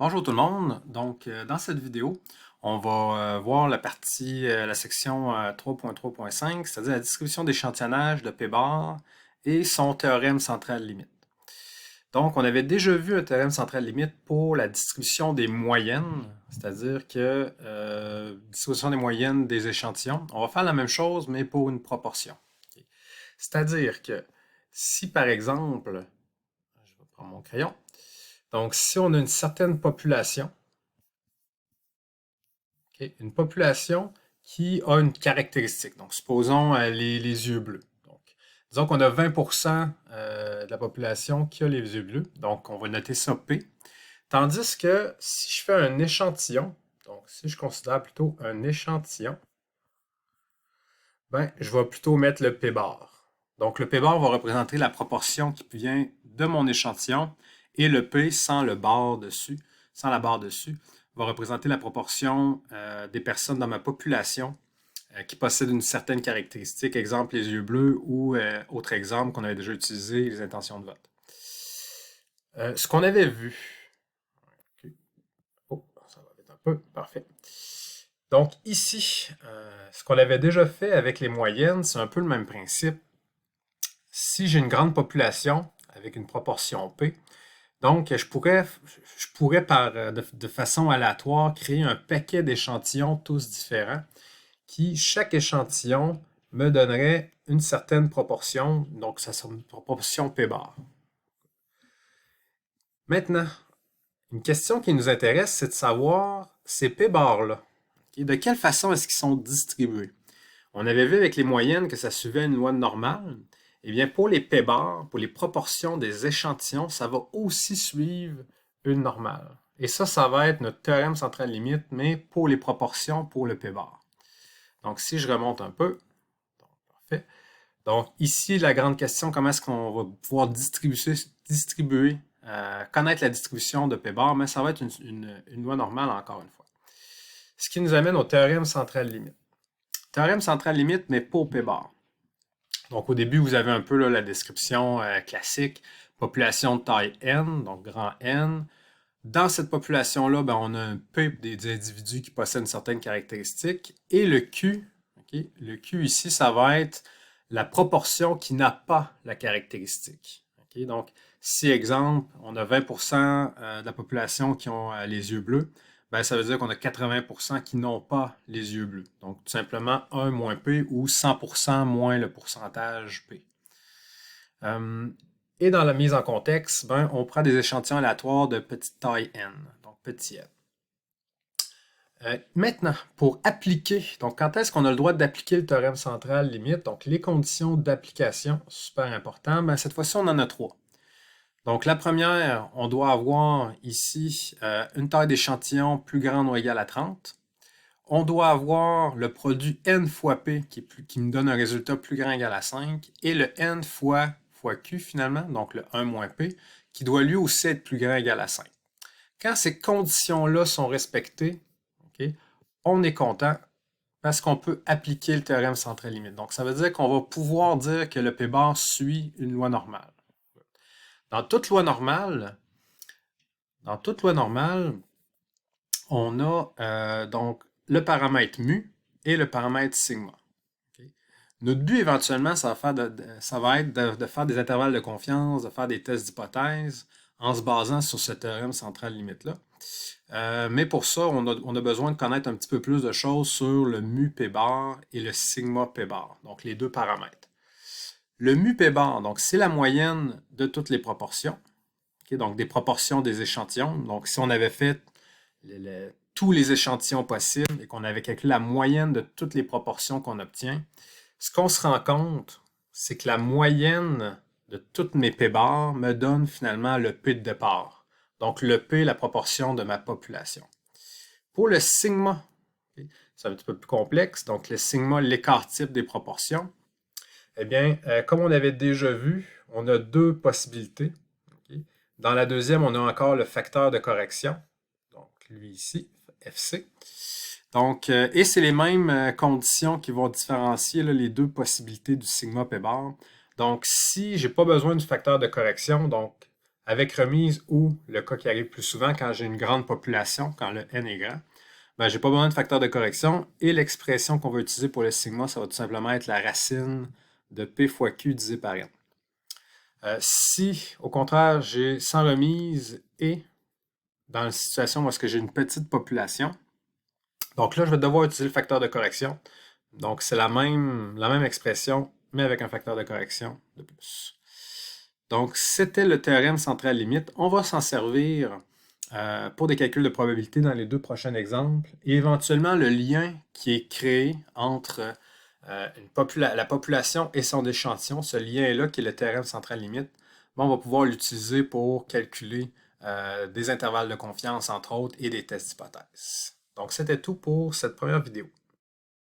Bonjour tout le monde. Donc, dans cette vidéo, on va voir la section 3.3.5, c'est-à-dire la distribution d'échantillonnage de P-bar et son théorème central limite. Donc, on avait déjà vu un théorème central limite pour la distribution des moyennes, c'est-à-dire que distribution des moyennes des échantillons. On va faire la même chose, mais pour une proportion. Ok. C'est-à-dire que si, par exemple, je vais prendre mon crayon, donc si on a une certaine population, ok, une population qui a une caractéristique. Donc, supposons les yeux bleus. Donc, disons qu'on a 20% de la population qui a les yeux bleus. Donc, on va noter ça P. Tandis que si je fais un échantillon, donc si je considère plutôt un échantillon, ben, je vais plutôt mettre le P bar. Donc, le P bar va représenter la proportion qui vient de mon échantillon et le P sans le bar dessus, sans la barre dessus, va représenter la proportion des personnes dans ma population qui possèdent une certaine caractéristique, exemple les yeux bleus ou autre exemple qu'on avait déjà utilisé, les intentions de vote. Ce qu'on avait vu, okay. Oh, ça va vite un peu, parfait. Donc ici, ce qu'on avait déjà fait avec les moyennes, c'est un peu le même principe. Si j'ai une grande population avec une proportion P, donc je pourrais de façon aléatoire créer un paquet d'échantillons tous différents qui, chaque échantillon, me donnerait une certaine proportion, donc ça serait une proportion P bar. Maintenant, une question qui nous intéresse, c'est de savoir ces P bars-là, okay, de quelle façon est-ce qu'ils sont distribués? On avait vu avec les moyennes que ça suivait une loi normale. Eh bien, pour les P-bars, pour les proportions des échantillons, ça va aussi suivre une normale. Et ça va être notre théorème central limite, mais pour les proportions pour le P-bar. Donc, si je remonte un peu, donc, parfait. Donc, ici, la grande question, comment est-ce qu'on va pouvoir connaître la distribution de P-bar, mais ça va être une loi normale encore une fois. Ce qui nous amène au théorème central limite. Théorème central limite, mais pour P-bar. Donc, au début, vous avez un peu là, la description classique, population de taille N, donc grand N. Dans cette population-là, ben, on a un P des individus qui possèdent une certaine caractéristique. Et le Q, okay, le Q ici, ça va être la proportion qui n'a pas la caractéristique. Okay? Donc, si, exemple, on a 20% de la population qui ont les yeux bleus, ben, ça veut dire qu'on a 80% qui n'ont pas les yeux bleus. Donc, tout simplement 1 moins P ou 100% moins le pourcentage P. Et dans la mise en contexte, ben, on prend des échantillons aléatoires de petite taille n, donc petit n. Maintenant, pour appliquer, donc quand est-ce qu'on a le droit d'appliquer le théorème central limite, donc les conditions d'application, super important, ben, cette fois-ci on en a trois. Donc la première, on doit avoir ici une taille d'échantillon plus grande ou égale à 30. On doit avoir le produit n fois p qui me donne un résultat plus grand ou égal à 5 et le n fois q finalement, donc le 1 moins p, qui doit lui aussi être plus grand ou égal à 5. Quand ces conditions-là sont respectées, okay, on est content parce qu'on peut appliquer le théorème central limite. Donc ça veut dire qu'on va pouvoir dire que le p-bar suit une loi normale. Dans toute loi normale, on a donc le paramètre mu et le paramètre sigma. Okay? Notre but éventuellement, ça va être de faire des intervalles de confiance, de faire des tests d'hypothèse en se basant sur ce théorème central limite-là. Mais pour ça, on a besoin de connaître un petit peu plus de choses sur le mu p bar et le sigma p bar, donc les deux paramètres. Le mu p bar, donc c'est la moyenne de toutes les proportions, okay? Donc des proportions des échantillons. Donc si on avait fait tous les échantillons possibles et qu'on avait calculé la moyenne de toutes les proportions qu'on obtient, ce qu'on se rend compte, c'est que la moyenne de toutes mes p-bars me donne finalement le p de départ. Donc le p, la proportion de ma population. Pour le sigma, okay, c'est un petit peu plus complexe. Donc le sigma, l'écart type des proportions. Eh bien, comme on avait déjà vu, on a deux possibilités. Okay. Dans la deuxième, on a encore le facteur de correction. Donc lui ici, FC. Donc, et c'est les mêmes conditions qui vont différencier là, les deux possibilités du sigma p bar. Donc, si j'ai pas besoin du facteur de correction, donc avec remise ou le cas qui arrive plus souvent quand j'ai une grande population, quand le n est grand, ben, je n'ai pas besoin de facteur de correction et l'expression qu'on va utiliser pour le sigma, ça va tout simplement être la racine de P fois Q divisé par N. Si, au contraire, j'ai sans remise et dans une situation où est-ce que j'ai une petite population, donc là, je vais devoir utiliser le facteur de correction. Donc, c'est la même expression, mais avec un facteur de correction de plus. Donc, c'était le théorème centrale-limite. On va s'en servir pour des calculs de probabilité dans les 2 prochains exemples. Et éventuellement, le lien qui est créé entre la population et son échantillon, ce lien-là, qui est le théorème centrale-limite, on va pouvoir l'utiliser pour calculer des intervalles de confiance, entre autres, et des tests d'hypothèse. Donc, c'était tout pour cette première vidéo.